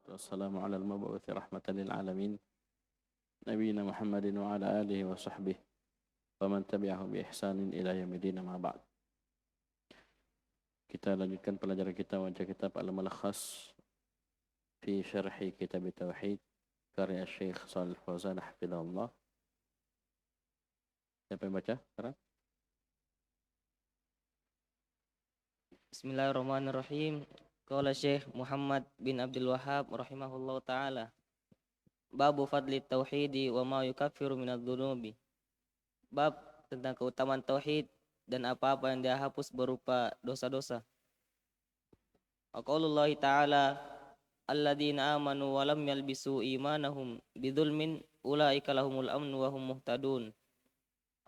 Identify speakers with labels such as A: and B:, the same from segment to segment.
A: wassalamu ala al-mabu'uthi rahmatan lil alamin nabiyina Muhammadin wa ala alihi wa sahbihi wa man tabi'ahu bi ihsanin ila yaumil ma ba'd. Kita lanjutkan pelajaran kita baca kitab Al-Mulakhas fi syarhi kitab Tauhid karya Syekh Shalih Fauzan hafizahullah. Siapa yang baca sekarang?
B: Bismillahirrahmanirrahim. Qala Syekh Muhammad bin Abdul Wahhab rahimahullahu taala. Babu fadli tauhidi wa ma yukaffiru minadz dzunubi. Bab tentang keutamaan tauhid dan apa-apa yang dihapus berupa dosa-dosa. Wa qaulullahi ta'ala alladzina amanu wa lam yalbisu imanahum bidzulmin ulaika lahumul amnu wa hum muhtadun.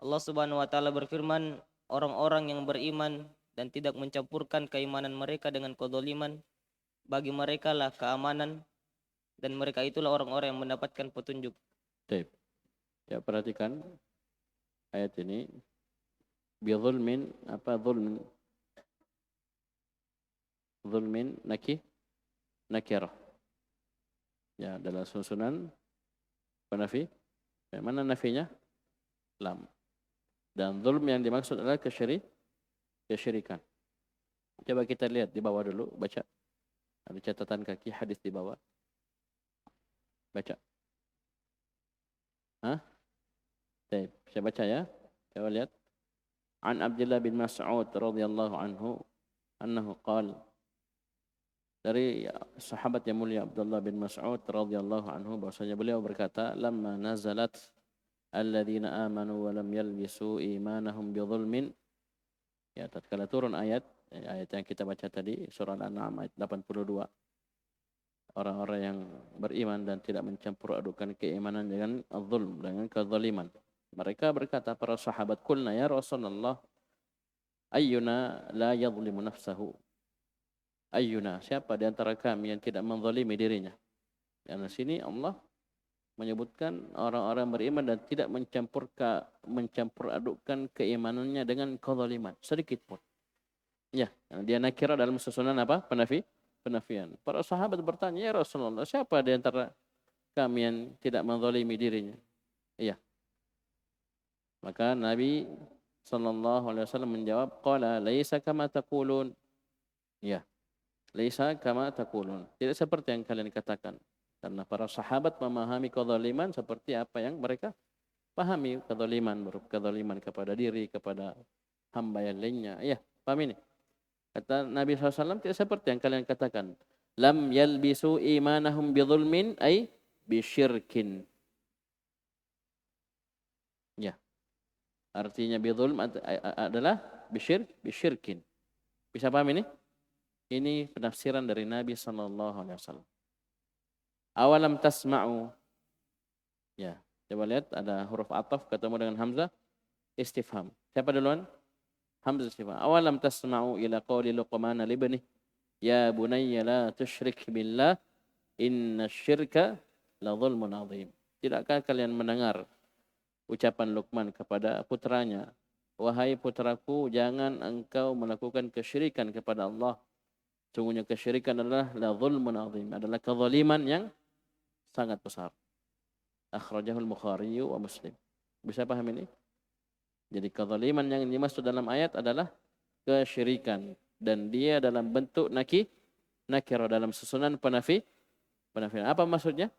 B: Allah Subhanahu wa taala berfirman, orang-orang yang beriman dan tidak mencampurkan keimanan mereka dengan kezaliman, bagi mereka lah keamanan dan mereka itulah orang-orang yang mendapatkan petunjuk.
A: Baik. Ya, perhatikan ayat ini. Bi zulmin, apa zulmin? Zulmin nakirah. Ya, dalam susunan penafi. Mana nafinya? Lam. Dan zulm yang dimaksud adalah kesyirikan. Coba kita lihat di bawah dulu, baca. Ada catatan kaki hadis di bawah. Baca. Baik, saya baca ya. Coba lihat. An Abdullah bin Mas'ud radhiyallahu anhu annahu qala, dari sahabat yang mulia Abdullah bin Mas'ud radhiyallahu anhu bahwasanya beliau berkata, lamma nazalat alladzina amanu wa lam yalbisu imanahum bidzulmin. Ya, tatkala turun ayat yang kita baca tadi, surah Al-An'am ayat 82. Orang-orang yang beriman dan tidak mencampur adukan keimanan dengan zulm, dengan kezaliman. Mereka berkata, para sahabat, qulna ya Rasulullah, ayyuna la yadhlimu nafsahu. Ayyuna, siapa di antara kami yang tidak menzalimi dirinya? Dan di sini Allah menyebutkan orang-orang beriman dan tidak mencampur adukkan keimanannya dengan kezaliman sedikit pun. Ya, dia nakira dalam susunan apa? Penafian. Para sahabat bertanya, ya Rasulullah, siapa di antara kami yang tidak menzalimi dirinya? Iya. Maka Nabi SAW menjawab, qala laisa kama taqulun. Ya, laisa kama taqulun. Tidak seperti yang kalian katakan. Karena para sahabat memahami kezaliman seperti apa yang mereka pahami, kezaliman berupa kezaliman kepada diri, kepada hamba yang lainnya. Ya, paham ini? Kata Nabi SAW, tidak seperti yang kalian katakan. Lam yalbisu imanahum bidzulmin ay bisyirkin. Ya. Artinya bidzulm adalah bisyirkin. Bisa paham ini? Ini penafsiran dari Nabi SAW. Awalam tasma'u. Ya, coba lihat ada huruf ataf ketemu dengan hamzah istifham. Siapa duluan? Hamzah istifham. Awalam tasma'u ila qawli Luqman li ibnihi ya bunayya la tusyrik billah inna syirka la zulmun azim. Tidakkah kalian mendengar ucapan Luqman kepada putranya, wahai putraku, jangan engkau melakukan kesyirikan kepada Allah. Sungguhnya kesyirikan adalah la zulmun azim, adalah kezaliman yang sangat besar. Akhrajahul Bukhari wa Muslim. Bisa paham ini? Jadi kezaliman yang dimaksud dalam ayat adalah kesyirikan. Dan dia dalam bentuk nakirah dalam susunan penafian. Apa maksudnya?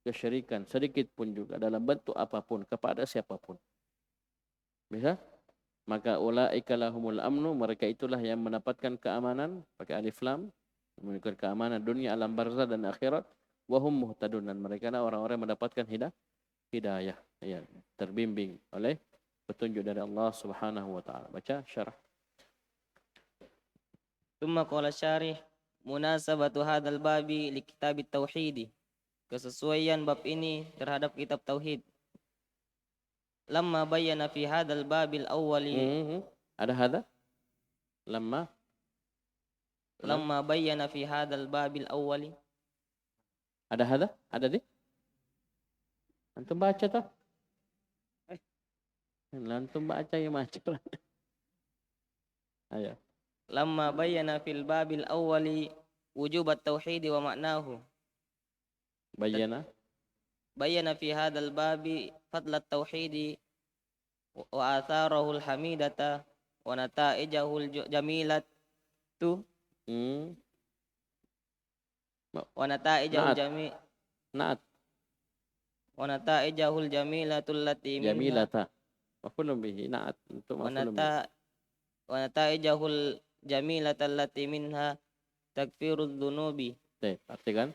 A: Kesyirikan sedikit pun juga dalam bentuk apapun kepada siapapun. Bisa? Maka ulaika lahumul amnu, mereka itulah yang mendapatkan keamanan, pakai alif lam, memiliki keamanan dunia, alam barzah dan akhirat. Wahum muhtadun, dan mereka lah orang-orang mendapatkan hidayah, ya, terbimbing oleh petunjuk dari Allah Subhanahu wa taala. Baca syarah.
B: Tsumma qala syarih munasabatu hadzal babi li kitab tauhid. Kesesuaian bab ini terhadap kitab tauhid. Lamma bayyana fi hadzal babil awwali.
A: Ada hadza? Lamma
B: bayyana fi hadzal babil awwali.
A: Ada hadza? Ada di? Antum baca toh? Antum baca ya macam. Ayo.
B: Lamma bayyana fil babil awwali wujub at-tauhid wa ma'nahu.
A: Bayana.
B: bayyana fi hadzal babi fadlat tauhidi wa atharahul hamidata wa nata'ijahul jamilatu
A: Hmm.
B: wa nata'ijahul
A: Naat. Naat.
B: wa nata'ijahul jamilatul lati minha
A: Jamilata. Maf'ulun bihi. Naat. Untuk
B: wa
A: maf'ulun bihi.
B: nata'ijahul jamilatal lati minha takfirudz dzunubi.
A: Artikan.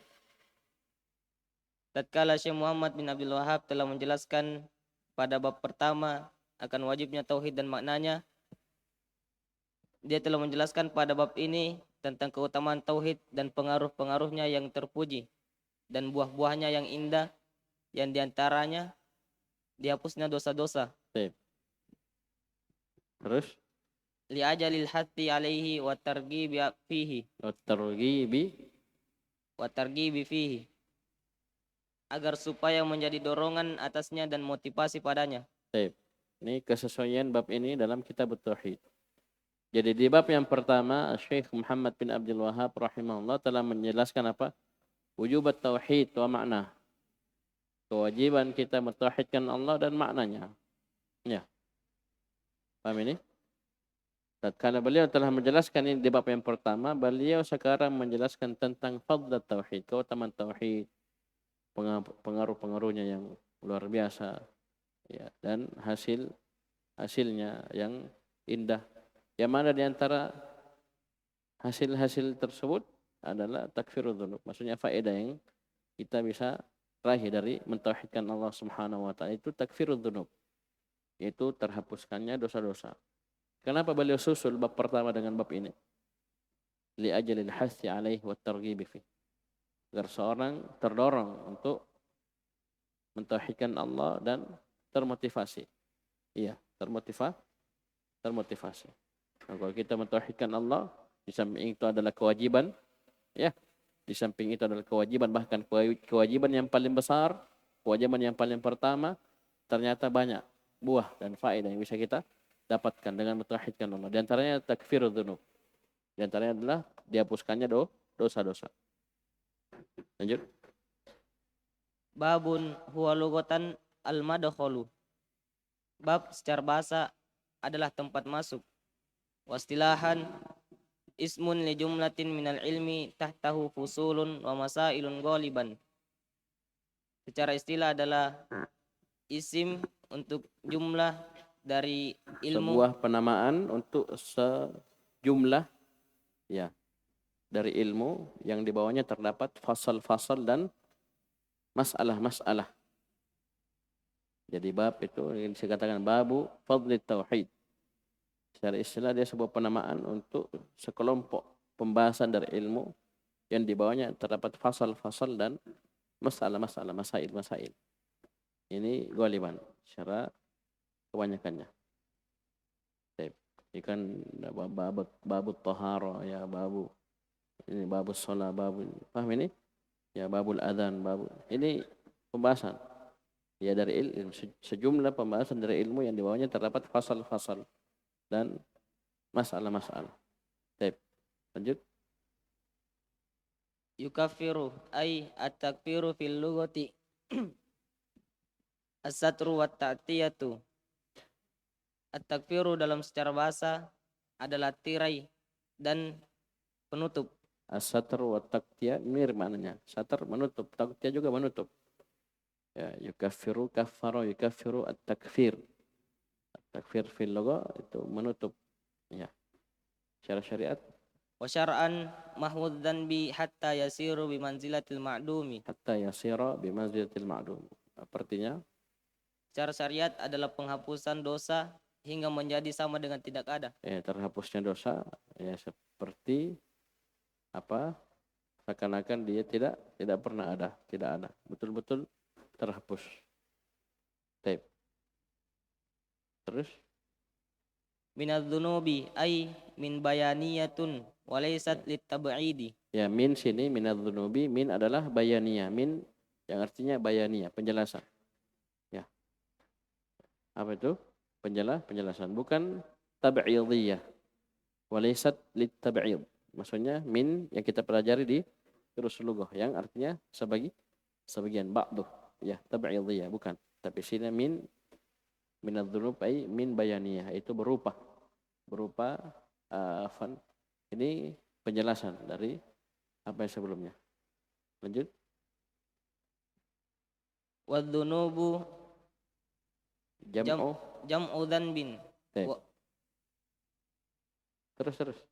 B: Tatkala Syekh Muhammad bin Abdul Wahab telah menjelaskan pada bab pertama akan wajibnya tauhid dan maknanya, dia telah menjelaskan pada bab ini tentang keutamaan tauhid dan pengaruh-pengaruhnya yang terpuji dan buah-buahnya yang indah, yang diantaranya dihapusnya dosa-dosa.
A: Terus.
B: Li'ajalil hatti alaihi wa targhibi fihi agar supaya menjadi dorongan atasnya dan motivasi padanya.
A: Ini kesesuaian bab ini dalam kitab Tauhid. Jadi di bab yang pertama Syekh Muhammad bin Abdul Wahab rahimahullah telah menjelaskan apa? Wujubat tauhid wa makna. Kewajiban kita mentauhidkan Allah dan maknanya. Ya. Paham ini? Karena beliau telah menjelaskan ini di bab yang pertama, beliau sekarang menjelaskan tentang fadlat tauhid, keutamaan tauhid, pengaruh-pengaruhnya yang luar biasa, ya, dan hasilnya yang indah. Yang mana di antara hasil-hasil tersebut adalah takfirudz dzunub. Maksudnya faedah yang kita bisa raih dari mentauhidkan Allah Subhanahu wa taala itu takfirudz dzunub. Yaitu terhapuskannya dosa-dosa. Kenapa beliau susul bab pertama dengan bab ini? Li ajalil hassi alaihi wa targhib fi. Agar seorang terdorong untuk mentauhidkan Allah dan termotivasi. Iya, termotivasi. Nah, kalau kita mentauhidkan Allah, di samping itu adalah kewajiban, ya. Di samping itu adalah kewajiban, bahkan kewajiban yang paling besar, kewajiban yang paling pertama, ternyata banyak buah dan faedah yang bisa kita dapatkan dengan mentauhidkan Allah. Di antaranya takfirudz dzunub. Di antaranya adalah dihapuskannya dosa-dosa. Lanjut.
B: Babun huwa lughatan al-madkhalu. Bab secara bahasa adalah tempat masuk. Wastilahan ismun li jumlatin minal ilmi tahtahu fusulun wa masailun ghaliban. Secara istilah adalah isim untuk jumlah dari ilmu,
A: sebuah penamaan untuk sejumlah, ya, dari ilmu yang di bawahnya terdapat fasal-fasal dan masalah-masalah. Jadi bab itu yang dikatakan babu fadli tauhid. Secara istilah dia sebuah penamaan untuk sekelompok pembahasan dari ilmu yang di bawahnya terdapat fasal-fasal dan masalah-masalah, masail-masail. Ini ghaliban secara kebanyakannya. Ini kan babut tahara, ya, ini babus shalah, paham ini? Ya, babul adzan, ini pembahasan. Ya, dari ilmu, sejumlah pembahasan dari ilmu yang di bawahnya terdapat fasal-fasal dan masalah-masalah. Baik, lanjut.
B: yukaffiru ay at-takfiru fil lughati as-satru wat ta'tiyatu. At-takfiru dalam secara bahasa adalah tirai dan penutup.
A: As-satr wa taqtiya mirip maknanya. Satar menutup, taqtiya juga menutup. Ya, yukaffiru, kaffara, yukaffiru at-takfir. At-takfir fil lugha itu menutup. Ya. Secara syariat
B: Wa syar'an mahmud dzanbi hatta yasiru bi manzilatil ma'dumi.
A: hatta yasira bi manzilatil ma'dum. Artinya
B: Secara syariat adalah penghapusan dosa hingga menjadi sama dengan tidak ada.
A: Terhapusnya dosa ya seperti apa? Seakan-akan dia tidak pernah ada, tidak ada. Betul-betul terhapus. Baik. Terus
B: Minadz-dzunubi ay min bayaniyatun wa laysat lit-tab'idi.
A: ya, min sini minadz-dzunubi, min adalah bayaniyah, min yang artinya bayaniyah, penjelasan. Ya. Apa itu? Penjelasan, bukan tab'idiyah. Wa laysat lit-tab'id. Maksudnya min yang kita pelajari di Durus Lughah yang artinya sebagian, ba'du. Ya, tab'idiyah, bukan. Tapi sini min adz-dzunub ay min bayaniyah, itu berupa ini penjelasan dari apa yang sebelumnya. Lanjut.
B: Wadzunubu
A: Jam'u.
B: jam'u dzanbin.
A: Baik.
B: Wa
A: Terus.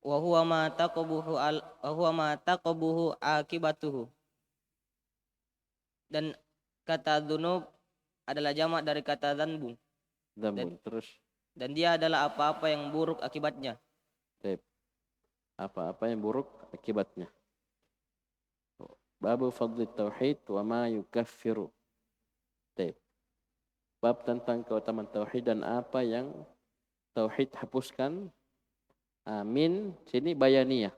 B: wa huwa ma taqabuhu akibatuhu. Dan kata dzunub adalah jamak dari kata dzanbu.
A: Dzambun. Terus.
B: Dan dia adalah apa-apa yang buruk akibatnya.
A: Baik. Apa-apa yang buruk akibatnya. Babu fadli tauhid wa ma yukaffiru. Baik. Bab tentang keutamaan tauhid dan apa yang tauhid hapuskan. Amin, sini bayaniyah.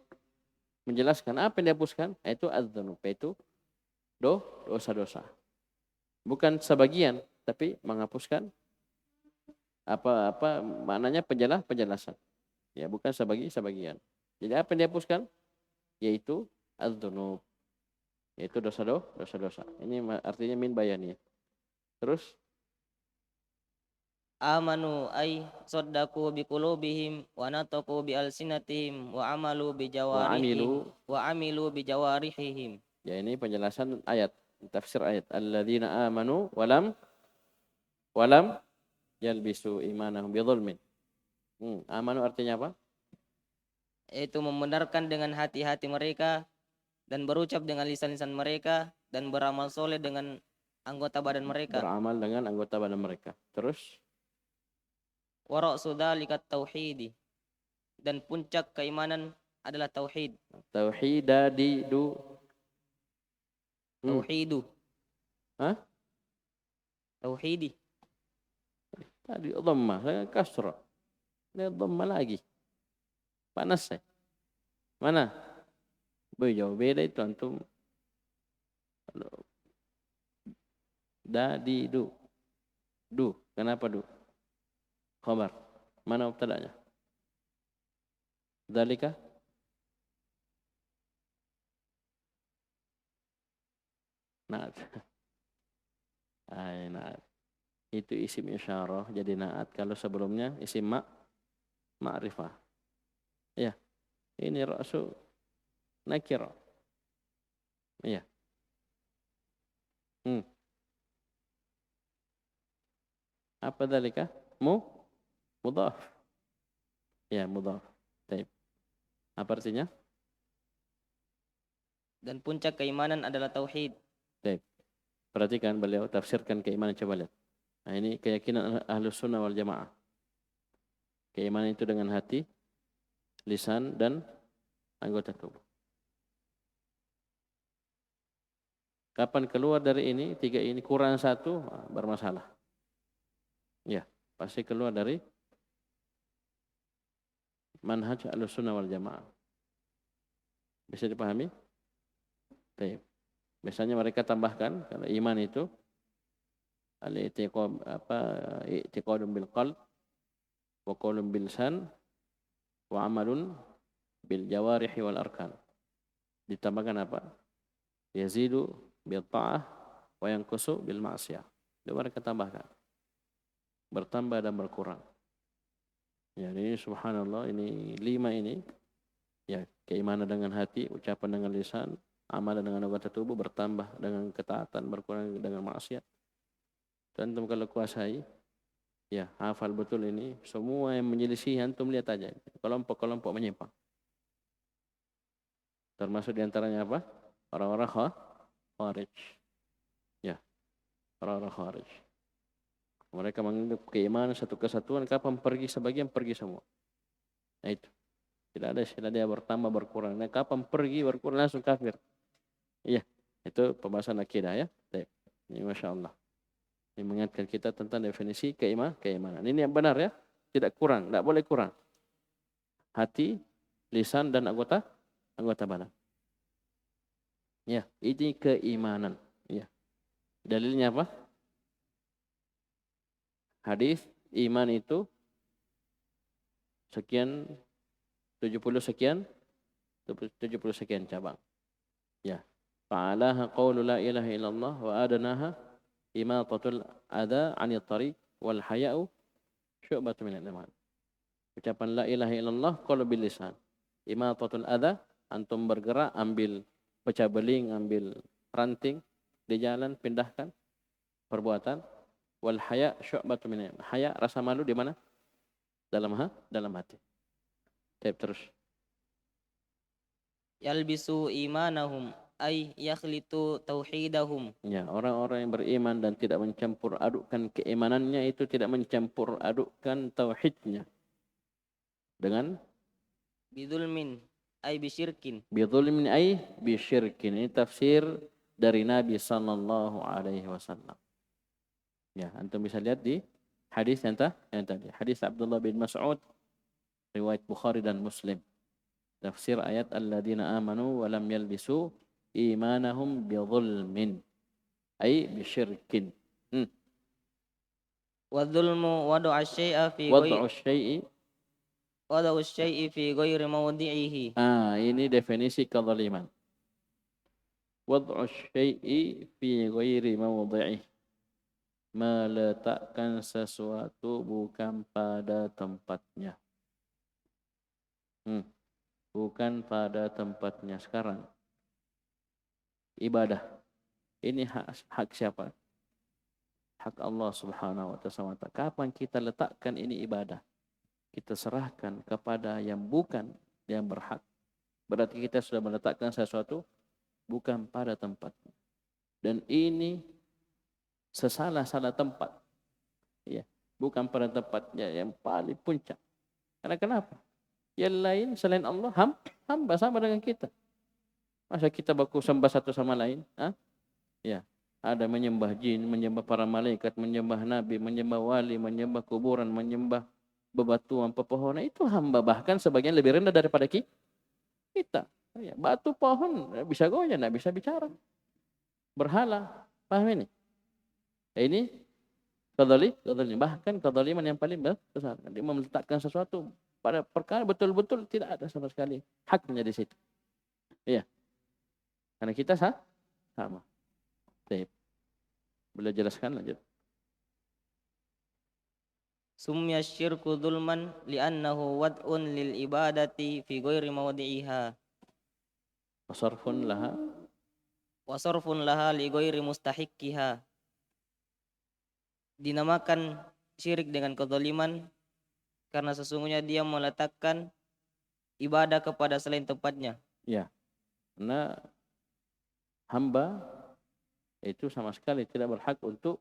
A: Menjelaskan apa yang dihapuskan, itu adz-dzunub, itu dosa-dosa. Bukan sebagian, tapi menghapuskan apa maknanya penjelasan. Ya, bukan sebagian. Jadi apa yang dihapuskan? Yaitu adz-dzunub. Yaitu dosa-dosa. Ini artinya min bayaniyah. Terus
B: Amanu ay saddaqu biqulubihim wa nataqu bi alsinatihim wa amalu bi jawarihim wa amilu bi jawarihihim.
A: Ya, ini penjelasan ayat, tafsir ayat. Alladzina amanu walam yalbisu imanahum bidzulmin. Amanu artinya apa?
B: Yaitu membenarkan dengan hati-hati mereka dan berucap dengan lisan-lisan mereka dan beramal soleh dengan anggota badan mereka.
A: Beramal dengan anggota badan mereka. Terus
B: Wa ra'su dzalika tauhidi. Dan puncak keimanan adalah tauhid.
A: Tauhidadidu.
B: Tauhidu.
A: Hah?
B: Tauhidi.
A: Tadi dhammah, saya kasra. Ini dhammah lagi. Panas saya. Mana? Jauh beda itu antum. Dadidu. Du. Kenapa du? Khabar. Mana mubtada'nya? Dzalika? Naat. Naat. Itu isim isyarah jadi naat kalau sebelumnya isim ma'rifah. Ya. Ini ra'su nakira. Iya. Apa dzalika? Mudhaf. Ya, mudhaf. Baik. Apa artinya?
B: Dan puncak keimanan adalah tauhid.
A: Baik. Perhatikan beliau tafsirkan keimanan, coba lihat. Nah, ini keyakinan Ahlus Sunnah wal Jamaah. Keimanan itu dengan hati, lisan dan anggota tubuh. Kapan keluar dari ini, tiga ini kurang satu, bermasalah. Ya, pasti keluar dari manhaj Ahlus-Sunnah wal Jamaah. Bisa dipahami? Baik. Biasanya mereka tambahkan kalau iman itu i'tiqadun bil qalb wa qaulun bil lisan wa amalun bil jawarihi wal arkan. Ditambahkan apa? Yazidu bil ta'ah wa yanqusu bil ma'siyah. Itu mereka tambahkan. Bertambah dan berkurang. Ya, ini subhanallah, ini 5 ini. Ya, keimanan dengan hati, ucapan dengan lisan, amalan dengan anggota tubuh, bertambah dengan ketaatan, berkurang dengan maksiat. Antum kalau kuasai, ya hafal betul ini, semua yang menyelisih antum lihat aja. Kelompok-kelompok menyimpang. Termasuk diantaranya apa? Orang-orang khawarij. Ya, orang-orang khawarij. Mereka menganggap keimanan satu kesatuan, kapan pergi sebagian, pergi semua. Nah itu. Tidak ada istilah dia bertambah berkurang. Nah, kapan pergi berkurang langsung kafir. Iya, itu pembahasan akidah ya. Baik. Ini Masya Allah. Ini mengingatkan kita tentang definisi keimanan. Ini yang benar ya. Tidak kurang, tidak boleh kurang. Hati, lisan dan anggota badan. Ya, ini keimanan. Ya. Dalilnya apa? Hadis iman itu sekian 70 sekian cabang. Ya. fa'alaha qawlu la ilaha illallah wa adanaha imatatul adha 'anil tariq wal haya'u syu'batun minal iman. Ucapan la ilaha illallah qaulu bil lisan. Imatatul adha, antum bergerak ambil pecah beling, ambil ranting di jalan, pindahkan. Perbuatan. Wal haya' syu'batun minal iman. Haya, rasa malu di mana? Dalam hati. Terus.
B: Yalbisu imanahum ay yakhlitu tauhidahum.
A: Ya, orang-orang yang beriman dan tidak mencampur adukkan keimanannya itu tidak mencampur adukkan tauhidnya dengan
B: Bidulmin ay bisyirkin.
A: bidzulmin ay bisyirkin. Ini tafsir dari Nabi sallallahu alaihi wasallam. Ya, antum bisa lihat di hadis yang tadi. Hadis Abdullah bin Mas'ud riwayat Bukhari dan Muslim. Tafsir ayat alladzina amanu wa lam yalbisu imanahum bidzulmin ay bisyirkin.
B: Wa dzulmu wad'u asy-syai'a fi
A: Wad'u syai'i.
B: wad'u asy-syai'i fi ghairi mawdi'ihi.
A: Ini definisi kezaliman. Wad'u syai'i fi ghairi mawdi'ihi. Meletakkan sesuatu bukan pada tempatnya. Bukan pada tempatnya. Sekarang ibadah ini hak siapa? Hak Allah Subhanahu wa ta'ala. Kapan kita letakkan ini ibadah? Kita serahkan kepada yang bukan yang berhak. Berarti kita sudah meletakkan sesuatu bukan pada tempatnya. Dan ini sesalah-salah tempat. Ya, bukan pada tempatnya yang paling puncak. Karena kenapa? Yang lain selain Allah hamba sama dengan kita. Masa kita baku sembah satu sama lain? Ya, ada menyembah jin, menyembah para malaikat, menyembah nabi, menyembah wali, menyembah kuburan, menyembah bebatuan, pepohonan. Itu hamba, bahkan sebagian lebih rendah daripada kita. Ya, batu pohon bisa goyah, tidak bisa bicara. Berhala, paham ini? Ini kezaliman, bahkan kezaliman yang paling besar. Dia meletakkan sesuatu pada perkara betul-betul tidak ada sama sekali haknya di situ. Iya. Karena kita sama. Baik. Boleh jelaskan lanjut.
B: Sumya syirku dzulman li'annahu wad'un lil ibadati fi ghairi mawdi'iha.
A: Wasarfun laha
B: Li ghairi mustahiqiha. Dinamakan syirik dengan kezaliman karena sesungguhnya dia meletakkan ibadah kepada selain tempatnya.
A: Ya. Karena hamba itu sama sekali tidak berhak untuk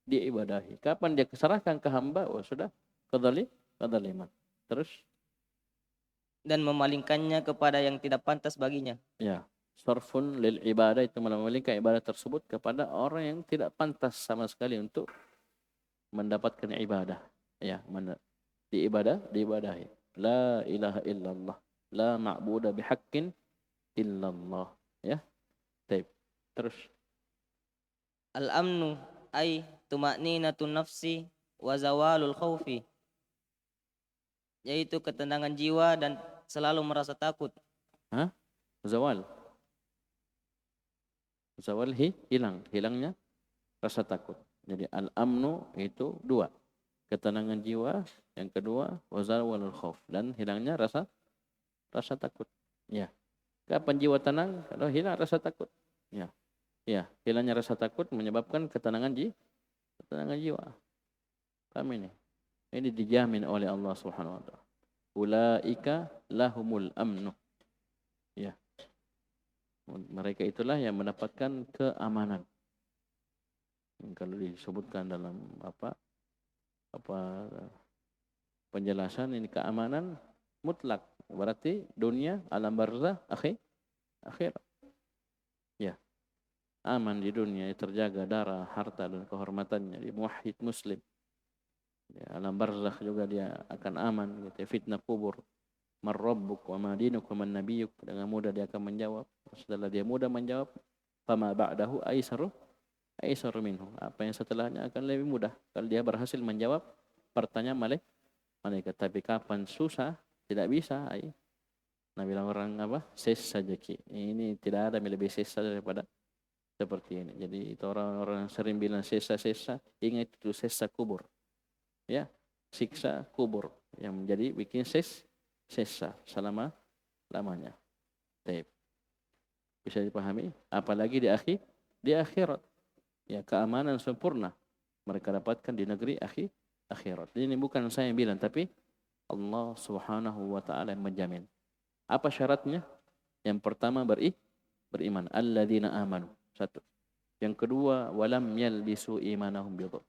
A: diibadahi. Kapan dia keserahkan ke hamba, sudah kezaliman. Terus
B: dan memalingkannya kepada yang tidak pantas baginya.
A: Ya, sarfun lil ibadah itu memalingkan ibadah tersebut kepada orang yang tidak pantas sama sekali untuk mendapatkan ibadah. Ya, diibadahi. La ilaha illallah, la ma'budu bihaqqin illallah. Ya. Baik. Terus
B: Al-amnu ay tuma'ninatun nafsi wa zawalul khaufi. Yaitu ketenangan jiwa dan selalu merasa takut.
A: Zawal hilangnya rasa takut. Jadi al-amnu itu dua, ketenangan jiwa, yang kedua wazawalul khauf, dan hilangnya rasa takut. Ya. Kapan jiwa tenang? Kalau hilang rasa takut. Ya. Ya, hilangnya rasa takut menyebabkan ketenangan jiwa. Paham ini? Ini dijamin oleh Allah Subhanahu wa taala. Ulaika lahumul amnu. Ya. Mereka itulah yang mendapatkan keamanan. Kalau disebutkan dalam penjelasan, ini keamanan mutlak. Berarti dunia, alam barzah, akhirat. Ya. Aman di dunia, terjaga darah, harta dan kehormatannya, di muwahhid muslim. Ya, alam barzakh juga dia akan aman gitu. Fitnah kubur, man rabbuk wa ma dinuk wa man nabiyyuk, dengan mudah dia akan menjawab. Setelah dia mudah menjawab, fama ba'dahu aisaru minhu, apa yang setelahnya akan lebih mudah kalau dia berhasil menjawab pertanyaan malaikat. Tapi kapan susah, tidak bisa, Nabi bilang orang ses saja ki, ini tidak ada yang lebih ses daripada seperti ini. Jadi itu orang-orang yang sering bilang sesa-sesa, ingat itu sesa kubur. Ya, siksa kubur yang menjadi bikin sesa selama lamanya. Baik. Bisa dipahami? Apalagi di akhirat. Ya, keamanan sempurna mereka dapatkan di negeri akhirat. Ini bukan saya yang bilang, tapi Allah Subhanahu wa taala yang menjamin. Apa syaratnya? Yang pertama beriman. Alladzina amanu. Satu. Yang kedua, walam yalbisu imanahum bidzulm.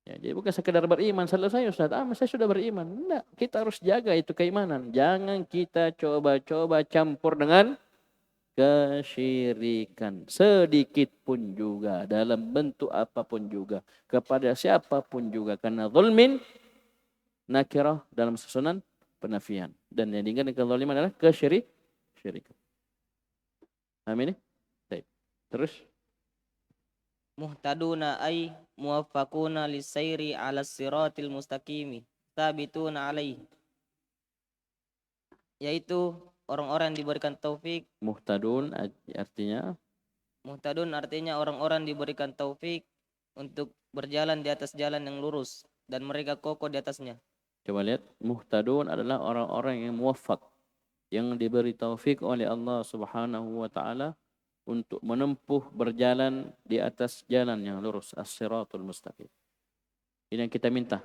A: Ya, jadi bukan sekedar beriman selesai Ustaz. Saya sudah beriman. Enggak, kita harus jaga itu keimanan. Jangan kita coba-coba campur dengan kesyirikan sedikit pun juga dalam bentuk apapun juga kepada siapapun juga, karena zulmin nakirah dalam susunan penafian, dan yang diingat dengan zaliman adalah kesyirikan. Amin. Baik. Terus
B: Muhtaduna ay muwaffaquna lisairi ala siratil mustaqimi sabituna alaih, yaitu orang-orang yang diberikan taufik.
A: muhtadun artinya
B: Muhtadun artinya orang-orang diberikan taufik untuk berjalan di atas jalan yang lurus dan mereka kokoh di atasnya.
A: coba lihat, muhtadun adalah orang-orang yang muwaffaq, yang diberi taufik oleh Allah Subhanahu wa taala untuk menempuh berjalan di atas jalan yang lurus, as-siratul mustaqim. Ini yang kita minta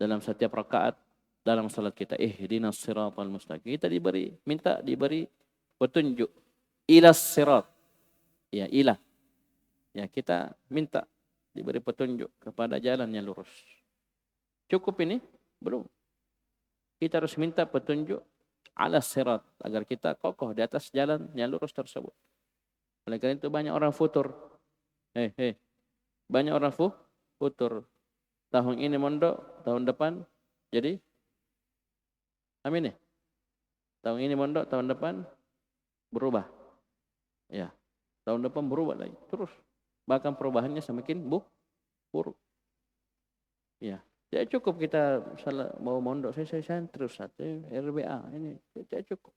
A: dalam setiap rakaat dalam salat kita, ihdinas siratal mustaqim. Kita diberi petunjuk ilas sirat. Ya, ilah. Ya, kita minta diberi petunjuk kepada jalan yang lurus. Cukup ini? Belum. Kita harus minta petunjuk ala sirat agar kita kokoh di atas jalan yang lurus tersebut. Oleh karena itu banyak orang futur. Banyak orang futur. Tahun ini mondok, tahun depan jadi amin ya. Tahun ini mondok, tahun depan berubah. Ya. Tahun depan berubah lagi. Terus. Bahkan perubahannya semakin buruk. Ya. Tidak cukup kita mau mondok. Saya terus RBA. Ini tidak cukup.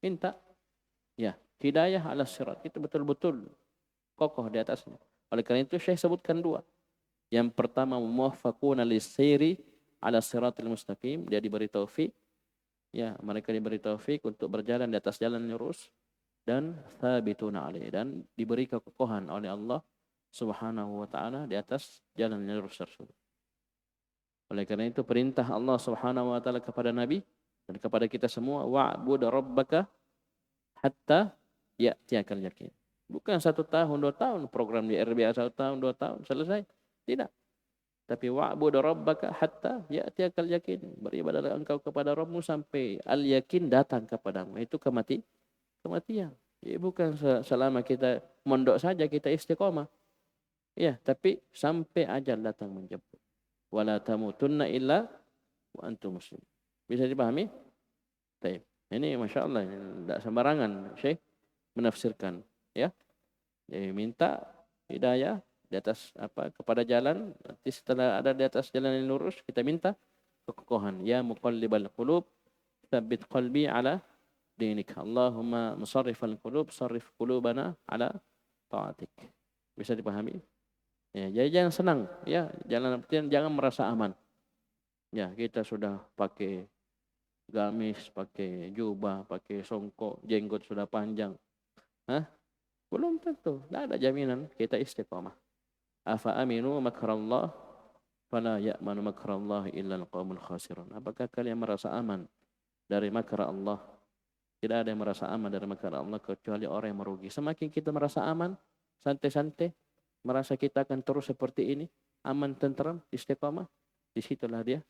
A: Minta. Ya. Hidayah ala sirat. Itu betul-betul kokoh di atasnya. Oleh karena itu saya sebutkan dua. Yang pertama, muwaffaquna lis-sayri ala siratil mustaqim. Dia diberi taufik. Ya, mereka diberi taufik untuk berjalan di atas jalan lurus. Dan thabituna alaih, dan diberi kekokohan oleh Allah Subhanahu wa taala di atas jalan yang lurus tersebut. Oleh karena itu perintah Allah Subhanahu wa taala kepada Nabi dan kepada kita semua, wa'bud rabbaka hatta ya'tiyakal yakin. Bukan 1 tahun 2 tahun program di RBA 1 tahun 2 tahun selesai. Tidak. Tapi wa'bud rabbaka hatta ya'tiyakal yakin. Beribadahlah engkau kepada Rabbmu sampai al-yakin datang kepadamu. Itu kematian. Ya, bukan selama kita mondok saja kita istiqomah. Ya, tapi sampai ajal datang menjemput. Wala tamutunna illa wa antum muslim. Bisa dipahami? Baik. Ini Masya Allah, tidak sembarangan Syekh menafsirkan. Ya, jadi minta hidayah di atas kepada jalan. Nanti setelah ada di atas jalan yang lurus, kita minta kekokohan. Ya muqallibal qulub, tsabbit qalbi ala dinik. Allahumma musarrifal qulub, sarrif qulubana ala ta'atik. Bisa dipahami? Ya, jadi jangan senang, ya, jangan merasa aman. Ya, kita sudah pakai gamis, pakai jubah, pakai songkok, jenggot sudah panjang. Belum tentu, tidak ada jaminan kita istiqamah. Afa aminu makrallah fala ya'manu makrallah illa al-qaumul khasirun. Apakah kalian merasa aman dari makar Allah? Tidak ada yang merasa aman dari makar Allah kecuali orang yang merugi. Semakin kita merasa aman, santai-santai, merasa kita akan terus seperti ini, aman, tentram, istiqamah, disitulah dia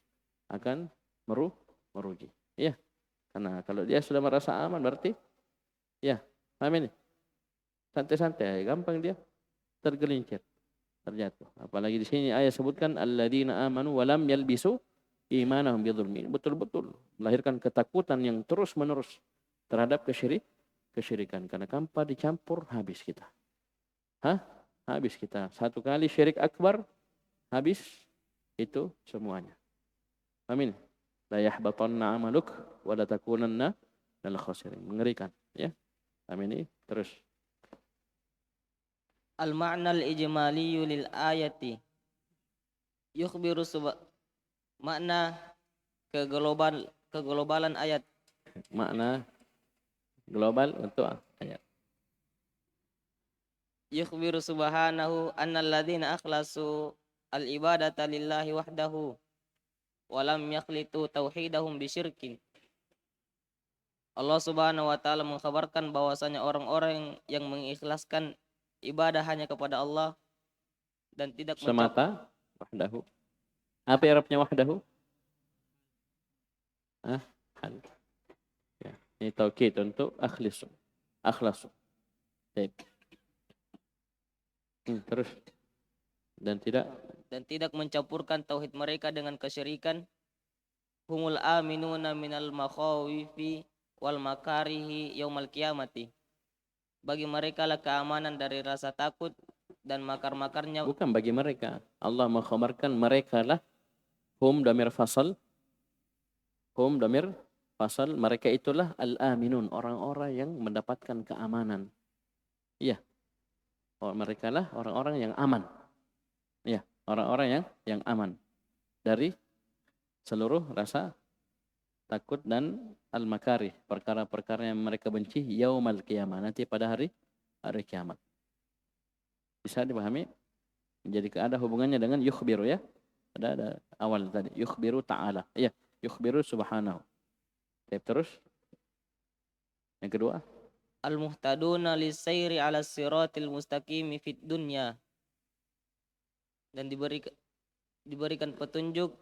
A: akan merugi. Ya, karena kalau dia sudah merasa aman berarti, ya, amin. Santai-santai, gampang dia tergelincir, terjatuh. Apalagi di sini ayat sebutkan alladzina amanu wa lam yalbisu imanahum bidzulmin. Betul-betul melahirkan ketakutan yang terus-menerus terhadap kesyirikan. Karena tanpa dicampur habis kita. Habis kita. Satu kali syirik akbar, habis itu semuanya. Amin. La yahbatanna amaluk wa la takunanna minal khasirin. Mengerikan, ya. Amin. Terus
B: Al-ma'na al-ijmaliyu lil ayati yukhbiru makna keglobalan ayat
A: Makna global untuk ayat.
B: yukhbiru subhanahu annal ladzina akhlasu al-ibadata lillahi wahdahu wa lam yakhlitu tauhidahum bisyirkin. Allah Subhanahu wa taala mengkhabarkan bahwasanya orang-orang yang mengikhlaskan ibadah hanya kepada Allah dan tidak
A: Semata wahdahu. Apa Arabnya wahdahu? Hal. Ya. Ini taukid untuk akhlisu. Akhlasu. Baik. Terus dan tidak
B: mencampurkan tauhid mereka dengan kesyirikan. Humul aminuna minal makhawifi wal makarihi yaumal qiyamati. Bagi mereka lah keamanan dari rasa takut dan makar-makarnya.
A: Bukan bagi mereka. Allah mengkhabarkan mereka lah hum damir fasal. Hum damir fasal. Mereka itulah al-aminun. Orang-orang yang mendapatkan keamanan. Iya. Mereka lah orang-orang yang aman. Iya. Orang-orang yang aman. Dari seluruh rasa takut dan al-makarih. Perkara-perkara yang mereka benci. Yaumal qiyamah. Nanti pada hari kiamat. Bisa dipahami? Jadi ada hubungannya dengan yukhbiru ya. Ada awal tadi. Yukhbiru ta'ala. Iya. Yukhbiru subhanahu. Terus. Yang kedua.
B: Al-muhtaduna lisayri ala siratil mustaqimi fid dunya. Dan diberikan petunjuk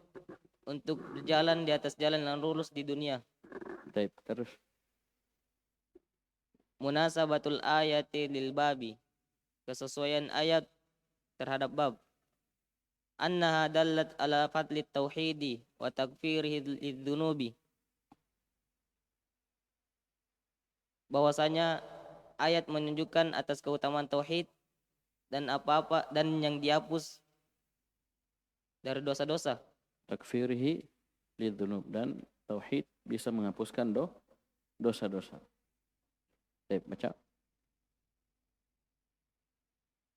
B: untuk berjalan di atas jalan yang lurus di dunia.
A: Terus.
B: Munasabatul ayati lil babi. Kesesuaian ayat terhadap bab. Annaha dallat ala fadli tauhidi wa takfirihi lidzunubi. Bahwasanya ayat menunjukkan atas keutamaan tauhid dan apa-apa dan yang dihapus dari dosa-dosa.
A: Takfirihi lidzunub, dan tauhid bisa menghapuskan dosa-dosa. Baca.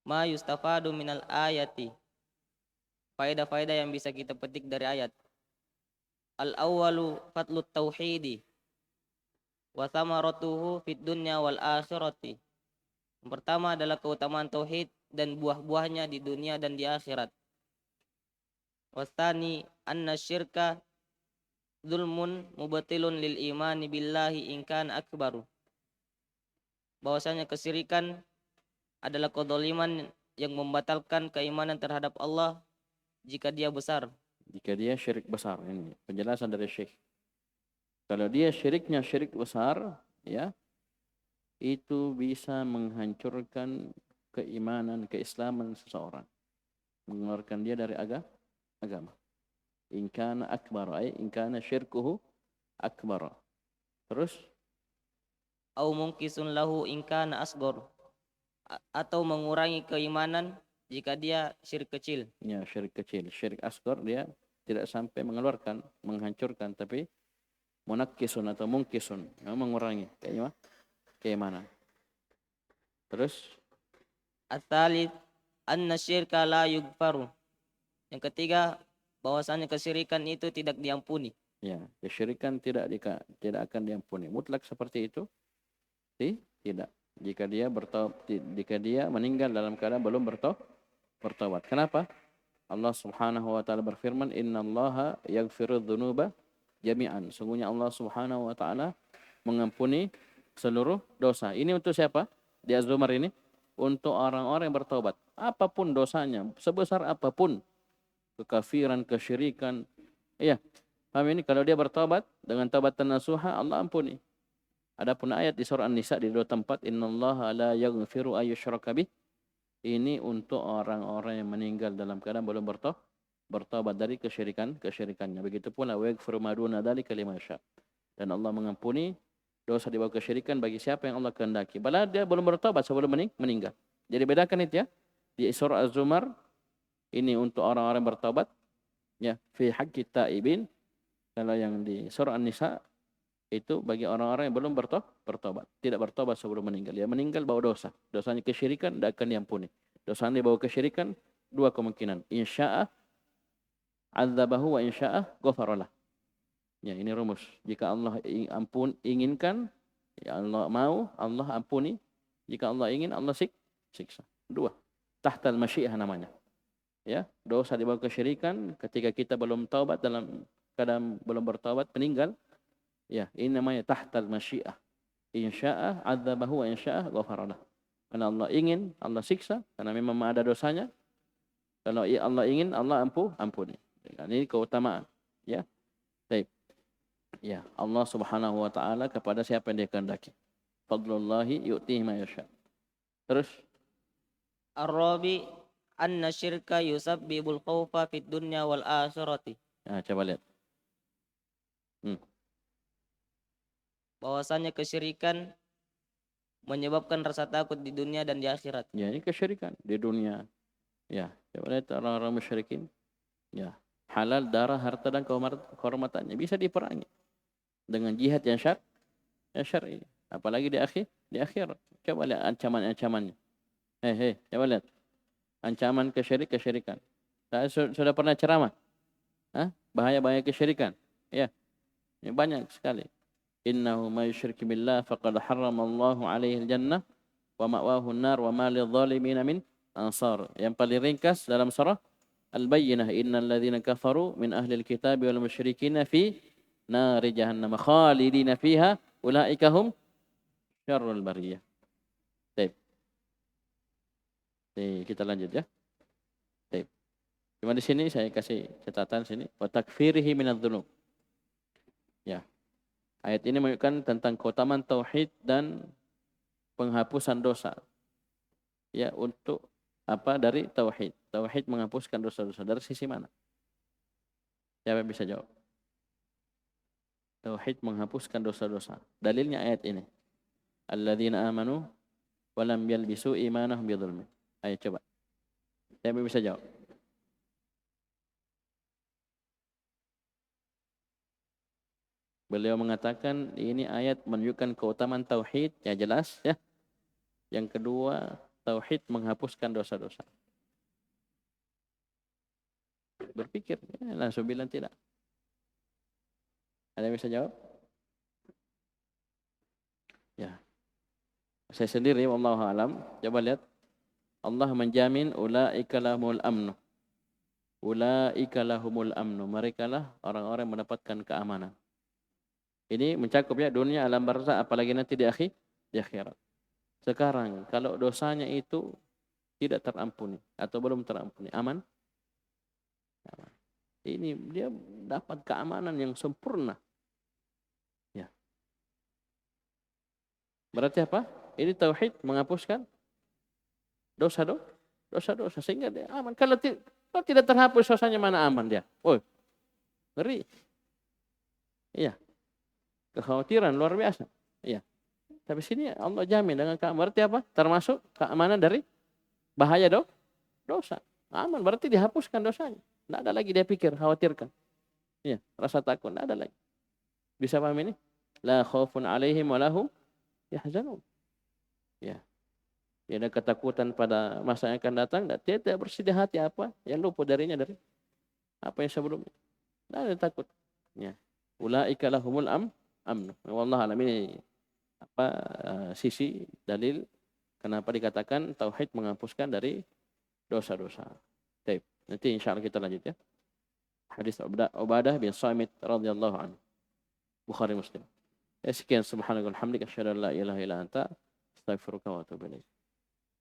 B: Ma yustafadu minal ayati. Faedah-faedah yang bisa kita petik dari ayat. Al-awwalu fadlut tauhidi wa thamaratuhu fid dunya wal akhirati. Yang pertama adalah keutamaan tauhid dan buah-buahnya di dunia dan di akhirat. Wasani anna syirka zulmun mubatilun lil imani billahi in kana akbaru. Bahwasanya kesyirikan adalah kedzaliman yang membatalkan keimanan terhadap Allah jika dia besar.
A: Jika dia syirik besar, ini penjelasan dari Syekh. Kalau dia syiriknya syirik besar, ya, itu bisa menghancurkan keimanan, keislaman seseorang, mengeluarkan dia dari agama. In kana akbar, in kana syirkuhu akbar. Terus,
B: au mungkisun lahu in kana asghar, atau mengurangi keimanan jika dia syirik kecil.
A: Ya, syirik kecil. Syirik asghar dia tidak sampai mengeluarkan, menghancurkan, tapi munakkisun atau mungkisun, mengurangi keimanan. Terus,
B: At-tsalits anna syirka la yughfaru. Yang ketiga, bahwasanya kesyirikan itu tidak diampuni.
A: Ya, kesyirikan tidak akan diampuni. Mutlak seperti itu? Tidak. Jika dia meninggal dalam keadaan belum bertobat. Kenapa? Allah Subhanahu wa taala berfirman, "Innallaha yaghfiru dzunuba jami'an." Sungguhnya Allah Subhanahu wa taala mengampuni seluruh dosa. Ini untuk siapa? Di Az-Zumar ini untuk orang-orang yang bertobat. Apapun dosanya, sebesar apapun, kekafiran, kesyirikan. Iya. Paham ini? Kalau dia bertobat dengan taubatan nasuha, Allah ampuni. Adapun ayat di surah An-Nisa di dua tempat, "Innallaha la yaghfiru ayyushraka bih." Ini untuk orang-orang yang meninggal dalam keadaan belum bertobat dari kesyirikannya. Begitu pula wa yaghfiru ma duna dzalika liman yasha. Dan Allah mengampuni dosa di bawah kesyirikan bagi siapa yang Allah kehendaki. Padahal dia belum bertobat sebelum meninggal. Jadi bedakan itu ya. Di surah Az-Zumar ini untuk orang-orang bertobat, ya, fi haqqi taibin. Kalau yang di surah An-Nisa itu bagi orang-orang yang belum bertobat, tidak bertobat sebelum meninggal. Dia meninggal bawa dosa. Dosanya kesyirikan tidak akan diampuni. Dosa dibawa kesyirikan, dua kemungkinan. Insya'a adzabahu wa insya'a ghafaralah. Ya, ini rumus. Jika Allah inginkan, ya Allah mau, Allah ampuni. Jika Allah ingin, Allah siksa. Dua. Tahtal masyiah namanya. Ya, dosa dibawa kesyirikan ketika kita belum taubat, dalam keadaan belum bertaubat, meninggal. Ya, ini namanya tahtal masyiah. Insya'a adzabahu wa insya'a ghafaralah. Karena Allah ingin, Allah siksa, karena memang ada dosanya. Kalau Allah ingin, Allah ampuni. Ini keutamaan. Ya, baik. Ya, Allah Subhanahu wa taala kepada siapa yang Dia kehendaki. Fadlullahi yu'tihi ma yasha. Terus
B: Ar-rabi anna syirka yusabbibul khawfa fid dunya wal akhirati.
A: ya, coba lihat.
B: Bahwasanya kesyirikan menyebabkan rasa takut di dunia dan di akhirat.
A: Ya, ini kesyirikan di dunia. Ya, coba lihat orang-orang musyrikin. Ya, halal darah, harta dan kehormatannya bisa diperangi dengan jihad yang syar'i. Apalagi di akhirat. Coba lihat ancaman-ancamannya. Coba lihat. Ancaman kesyirikan. Saya sudah pernah ceramah. Bahaya-bahaya kesyirikan. Ya. Ini banyak sekali. Innahu may yusyrik billah faqad harramallahu alaihi al-jannah wa ma'wahu an-nar wa ma lidh-dhalimin min ansar. Yang paling ringkas dalam surah Al-Bayyinah, innal ladzina kafaru min ahli al-kitabi wal musyrikin fi nari jahannam khalidina fiha ulaika hum syarrul bariyah. Baik. Kita lanjut ya. Baik. Cuma di sini saya kasih catatan sini, wa takfirihi minadz-dzunub. Ya. Ayat ini menunjukkan tentang keutamaan tauhid dan penghapusan dosa. Ya, untuk apa? Dari tauhid. Tauhid menghapuskan dosa-dosa. Dari sisi mana? Siapa yang bisa jawab? Tauhid menghapuskan dosa-dosa. Dalilnya ayat ini. Alladzina amanu wa lam yalbisu imanahum bidzulm. Ayo coba. Siapa yang bisa jawab? Beliau mengatakan ini ayat menunjukkan keutamaan tauhid, ya jelas ya. Yang kedua, tauhid menghapuskan dosa-dosa. Berpikir, ya, langsung bilang tidak. Ada yang bisa jawab? Ya. Saya sendiri, wallahu alam, coba lihat. Allah menjamin ulaika lahumul amnu. Ulaika lahumul amnu. Mereka lah orang-orang yang mendapatkan keamanan. Ini mencakup ya dunia, alam barzakh, apalagi nanti di akhirat. Sekarang kalau dosanya itu tidak terampuni atau belum terampuni, aman? Ini dia dapat keamanan yang sempurna. Ya. Berarti apa? Ini tauhid menghapuskan dosa-dosa sehingga dia aman. Kalau tidak terhapus dosanya, mana aman dia? Oh, ngeri. Iya. Kekhawatiran luar biasa. Iya. Tapi sini Allah jamin dengan keamanan. Berarti apa? Termasuk keamanan dari bahaya dosa. Aman, berarti dihapuskan dosanya. Tidak ada lagi dia pikir, khawatirkan. Iya, rasa takut, tidak ada lagi. Bisa paham ini? La khaufun alaihim wa lahum yahzanun. Ya. Tidak ada ketakutan pada masa yang akan datang. Dia tidak bersedih hati apa yang luput darinya dari apa yang sebelumnya. Tidak ada takut. Ya. Ulaika lahumul amnu. Wallahu alam, ini sisi dalil kenapa dikatakan tauhid menghapuskan dari dosa-dosa. Baik, nanti insyaallah kita lanjut ya. Hadis Ubadah bin Samit radhiyallahu anhu. Bukhari Muslim. Sekian, subhanakallahumma hamdika asyhadu an la ilaha illa anta astaghfiruka wa atubu ilaik.